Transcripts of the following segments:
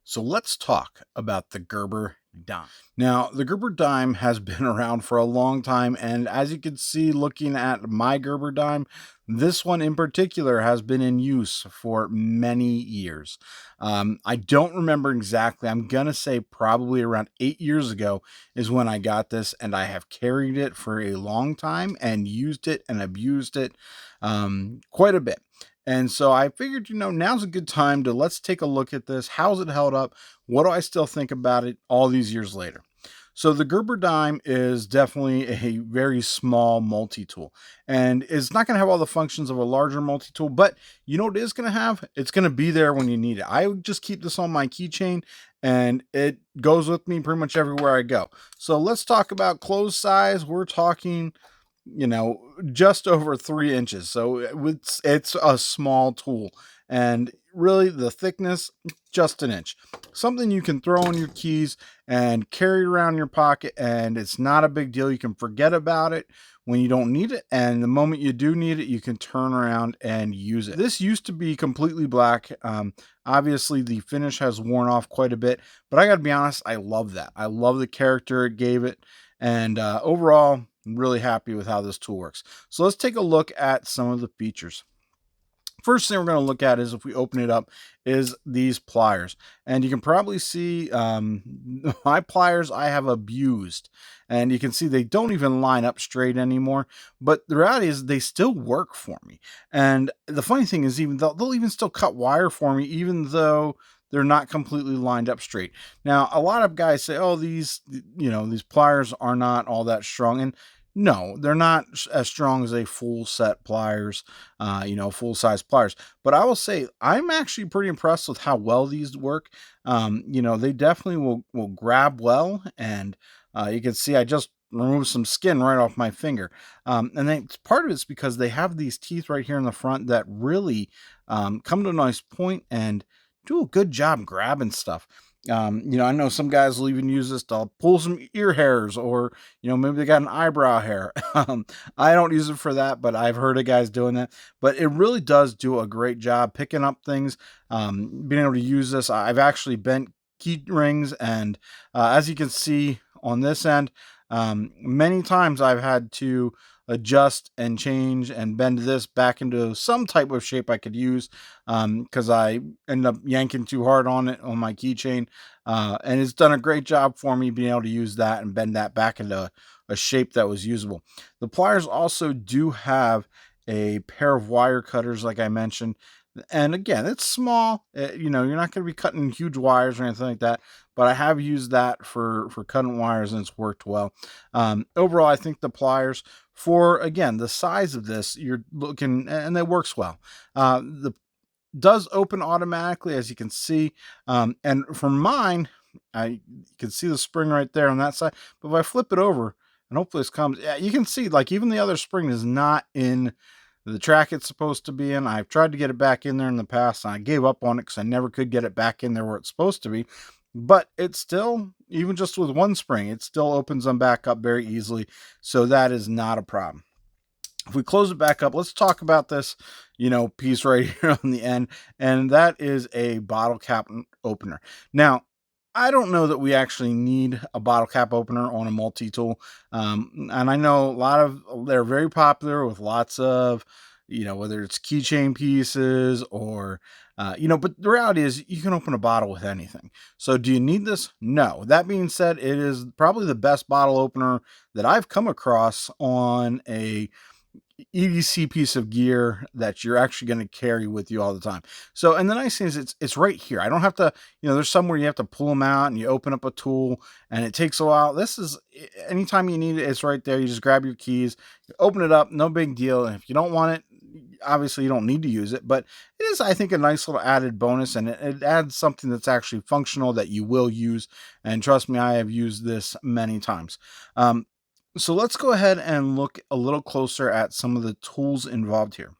So let's talk about the Gerber Dime. Now, the Gerber Dime has been around for a long time, and as you can see looking at my Gerber Dime, this one in particular has been in use for many years. I don't remember exactly. I'm going to say probably around 8 years ago is when I got this, and I have carried it for a long time and used it and abused it quite a bit. And so I figured, now's a good time to let's take a look at this. How's it held up? What do I still think about it all these years later? So the Gerber Dime is definitely a very small multi-tool, and it's not going to have all the functions of a larger multi-tool, but you know what it is going to have? It's going to be there when you need it. I would just keep this on my keychain, and it goes with me pretty much everywhere I go. So let's talk about clothes size. We're talking just over 3 inches. So it's a small tool, and really the thickness, just an inch. Something you can throw in your keys and carry around your pocket, and it's not a big deal. You can forget about it when you don't need it, and the moment you do need it, you can turn around and use it. This used to be completely black. Obviously the finish has worn off quite a bit, but I gotta be honest, I love that. I love the character it gave it, and overall, I'm really happy with how this tool works. So let's take a look at some of the features. First thing we're going to look at is, if we open it up, is these pliers. And you can probably see my pliers I have abused. And you can see they don't even line up straight anymore. But the reality is they still work for me. And the funny thing is, even they'll even still cut wire for me, even though they're not completely lined up straight. Now, a lot of guys say, oh, these pliers are not all that strong. And no, they're not as strong as a full set pliers, full size pliers. But I will say I'm actually pretty impressed with how well these work. They definitely will grab well, and you can see I just removed some skin right off my finger. And then part of it's because they have these teeth right here in the front that really come to a nice point and do a good job grabbing stuff. I know some guys will even use this to pull some ear hairs, or maybe they got an eyebrow hair. I don't use it for that, but I've heard of guys doing that. But it really does do a great job picking up things. Being able to use this, I've actually bent key rings, and as you can see on this end, many times I've had to adjust and change and bend this back into some type of shape I could use, because I ended up yanking too hard on it on my keychain, and it's done a great job for me being able to use that and bend that back into a shape that was usable. The pliers also do have a pair of wire cutters, like I mentioned, and again, it's small. You're not going to be cutting huge wires or anything like that, but I have used that for cutting wires, and it's worked well. Overall, I think the pliers, for again the size of this, you're looking, and it works well. The does open automatically, as you can see, and for mine, you can see the spring right there on that side. But if I flip it over, and hopefully this comes, yeah, you can see like even the other spring is not in the track it's supposed to be in. I've tried to get it back in there in the past, and I gave up on it because I never could get it back in there where it's supposed to be. But it's still, even just with one spring, it still opens them back up very easily. So that is not a problem. If we close it back up, let's talk about this, piece right here on the end, and that is a bottle cap opener. Now, I don't know that we actually need a bottle cap opener on a multi-tool. And I know they're very popular with lots of, whether it's keychain pieces or, but the reality is you can open a bottle with anything. So do you need this? No. That being said, it is probably the best bottle opener that I've come across on a EDC piece of gear that you're actually going to carry with you all the time. So, and the nice thing is it's right here. I don't have to, there's somewhere you have to pull them out and you open up a tool and it takes a while. This is, anytime you need it, it's right there. You just grab your keys, you open it up, no big deal. And if you don't want it, obviously you don't need to use it, but it is, I think, a nice little added bonus, and it adds something that's actually functional that you will use. And trust me, I have used this many times. So let's go ahead and look a little closer at some of the tools involved here.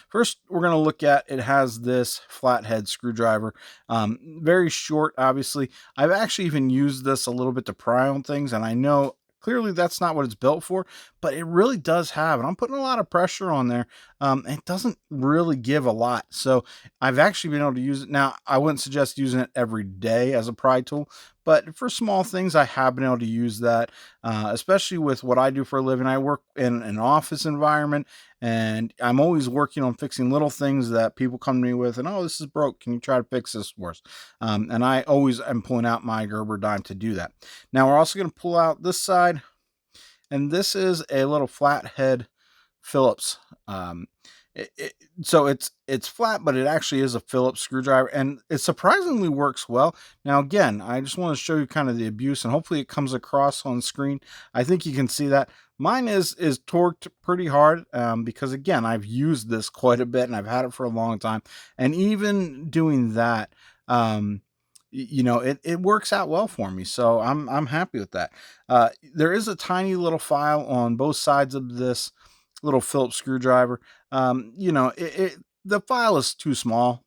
First, we're going to look at, it has this flathead screwdriver, very short, obviously. I've actually even used this a little bit to pry on things, and I know clearly that's not what it's built for, but it really does have, and I'm putting a lot of pressure on there. It doesn't really give a lot. So I've actually been able to use it. Now, I wouldn't suggest using it every day as a pry tool, but for small things, I have been able to use that, especially with what I do for a living. I work in an office environment, and I'm always working on fixing little things that people come to me with, and oh, this is broke. Can you try to fix this for us? And I always am pulling out my Gerber dime to do that. Now we're also going to pull out this side, and this is a little flathead Phillips. Um, so it's flat, but it actually is a Phillips screwdriver, and it surprisingly works well. Now, again, I just want to show you kind of the abuse, and hopefully it comes across on screen. I think you can see that mine is torqued pretty hard, because again, I've used this quite a bit, and I've had it for a long time, and even doing that, it works out well for me. So I'm happy with that. There is a tiny little file on both sides of this little Phillips screwdriver. The file is too small.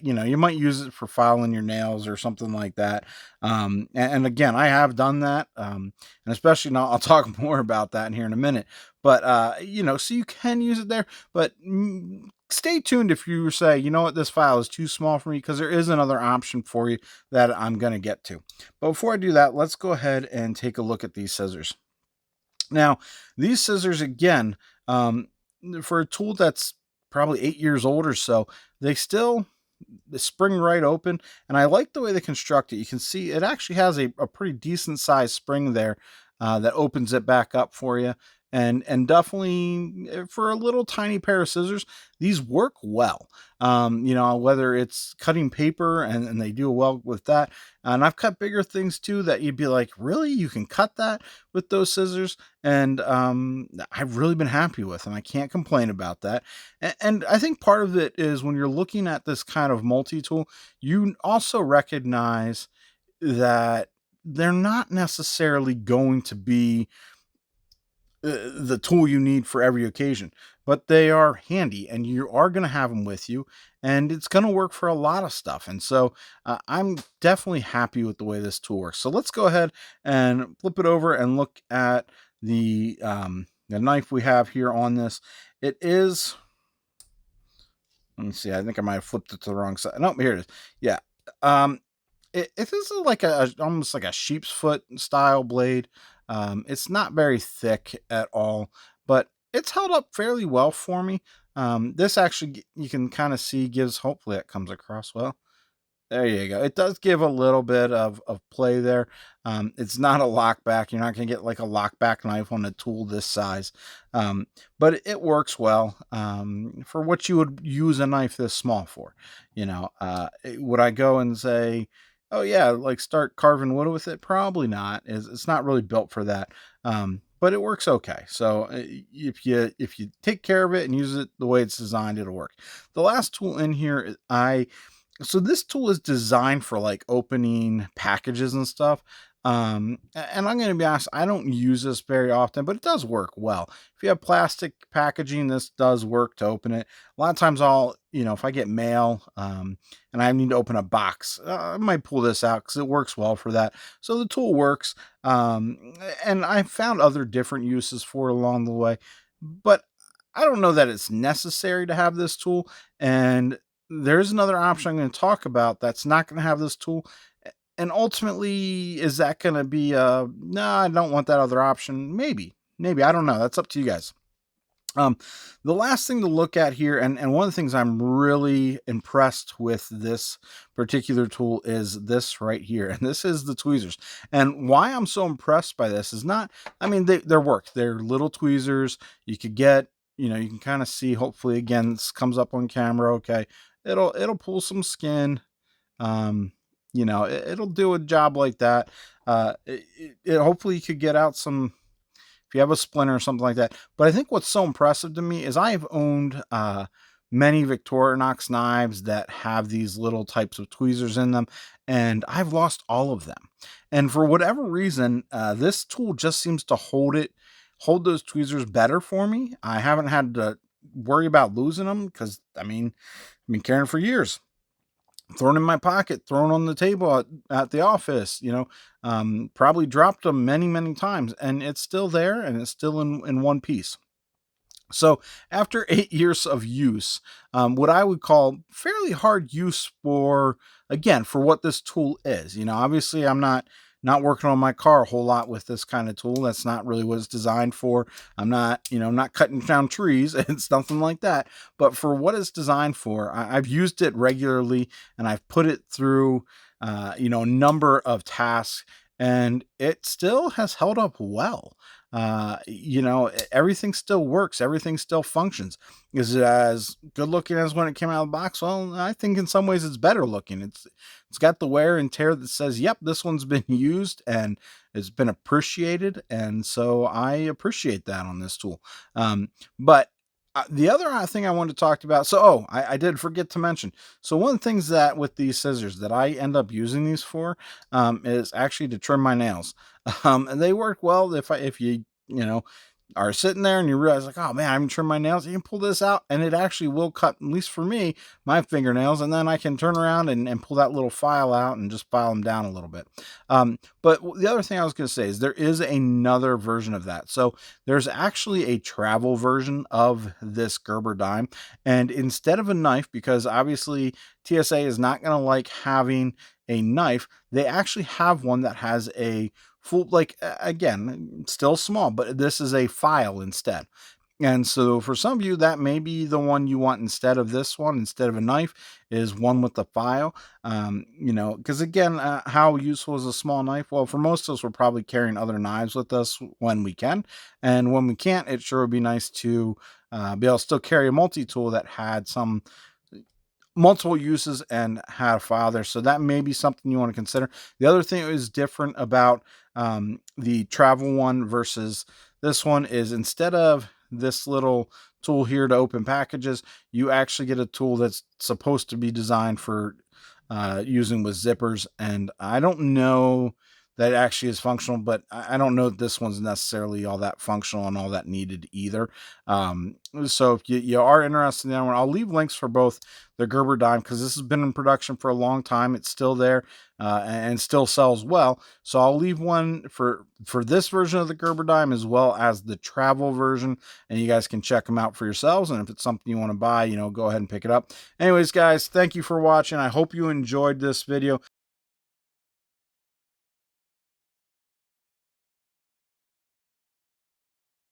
You might use it for filing your nails or something like that. And again, I have done that. And especially now, I'll talk more about that in here in a minute. But so you can use it there. But stay tuned if you say, you know what, this file is too small for me, because there is another option for you that I'm going to get to. But before I do that, let's go ahead and take a look at these scissors. Now, these scissors, again, for a tool that's probably 8 years old or so, they spring right open, and I like the way they construct it. You can see it actually has a pretty decent sized spring there, that opens it back up for you. And definitely, for a little tiny pair of scissors, these work well. Whether it's cutting paper, and they do well with that. And I've cut bigger things too that you'd be like, really? You can cut that with those scissors? And I've really been happy with, and I can't complain about that. And I think part of it is when you're looking at this kind of multi-tool, you also recognize that they're not necessarily going to be the tool you need for every occasion, but they are handy, and you are going to have them with you, and it's going to work for a lot of stuff. And so I'm definitely happy with the way this tool works. So let's go ahead and flip it over and look at the knife we have here on this. It is, let me see, I think I might have flipped it to the wrong side. No, here it is. Yeah. It is like almost like a sheep's foot style blade. It's not very thick at all, but it's held up fairly well for me. This actually, you can kind of see, gives, hopefully it comes across well. There you go. It does give a little bit of play there. It's not a lockback. You're not going to get like a lockback knife on a tool this size. But it works well, for what you would use a knife this small for. Would I go and say, oh yeah, like start carving wood with it? Probably not. It's not really built for that. But it works okay. So if you take care of it and use it the way it's designed, it'll work. The last tool in here, so this tool is designed for like opening packages and stuff. And I'm going to be honest, I don't use this very often, but it does work well. If you have plastic packaging, this does work to open it. A lot of times if I get mail, and I need to open a box, I might pull this out because it works well for that. So the tool works. And I found other different uses for it along the way, but I don't know that it's necessary to have this tool. And there's another option I'm going to talk about that's not going to have this tool. And ultimately, is that going to be no, I don't want that other option? Maybe, I don't know. That's up to you guys. The last thing to look at here, and one of the things I'm really impressed with this particular tool is this right here, and this is the tweezers. And why I'm so impressed by this is not, I mean, they're they're little tweezers. You could get, you can kind of see, hopefully, again, this comes up on camera. Okay. It'll pull some skin. It'll do a job like that. Hopefully you could get out some, if you have a splinter or something like that. But I think what's so impressive to me is I've owned many Victorinox knives that have these little types of tweezers in them, and I've lost all of them. And for whatever reason, this tool just seems to hold those tweezers better for me. I haven't had to worry about losing them because, I've been carrying for years. thrown in my pocket, thrown on the table at the office, probably dropped them many, many times, and it's still there and it's still in one piece. So after 8 years of use, what I would call fairly hard use for, again, for what this tool is. Obviously I'm not working on my car a whole lot with this kind of tool. That's not really what it's designed for. I'm not cutting down trees. It's nothing like that. But for what it's designed for, I've used it regularly and I've put it through, a number of tasks, and it still has held up well. Everything still works, everything still functions. Is it as good looking as when it came out of the box? Well, I think in some ways it's better looking. It's got the wear and tear that says, yep, this one's been used and it's been appreciated, and so I appreciate that on this tool. But the other thing I wanted to talk about, so I did forget to mention. So one of the things that with these scissors that I end up using these for, is actually to trim my nails. And they work well if you know are sitting there and you realize, like, oh man, I haven't trimmed my nails. You can pull this out and it actually will cut, at least for me, my fingernails, and then I can turn around and pull that little file out and just file them down a little bit. But the other thing I was going to say is there is another version of that. So there's actually a travel version of this Gerber dime, and instead of a knife, because obviously TSA is not going to like having a knife, they actually have one that has a full, like, again, still small, but this is a file instead. And so for some of you, that may be the one you want instead of this one, instead of a knife, is one with the file. Because again, how useful is a small knife? Well, for most of us, we're probably carrying other knives with us when we can. And when we can't, it sure would be nice to be able to still carry a multi-tool that had some multiple uses and had a file there. So that may be something you want to consider. The other thing that is different about the travel one versus this one is, instead of this little tool here to open packages, you actually get a tool that's supposed to be designed for using with zippers. And I don't know that it actually is functional, but I don't know that this one's necessarily all that functional and all that needed either. So if you are interested in that one, I'll leave links for both the Gerber dime, because this has been in production for a long time. It's still there, and still sells well. So I'll leave one for this version of the Gerber dime as well as the travel version, and you guys can check them out for yourselves. And if it's something you want to buy, go ahead and pick it up. Anyways, guys, thank you for watching. I hope you enjoyed this video.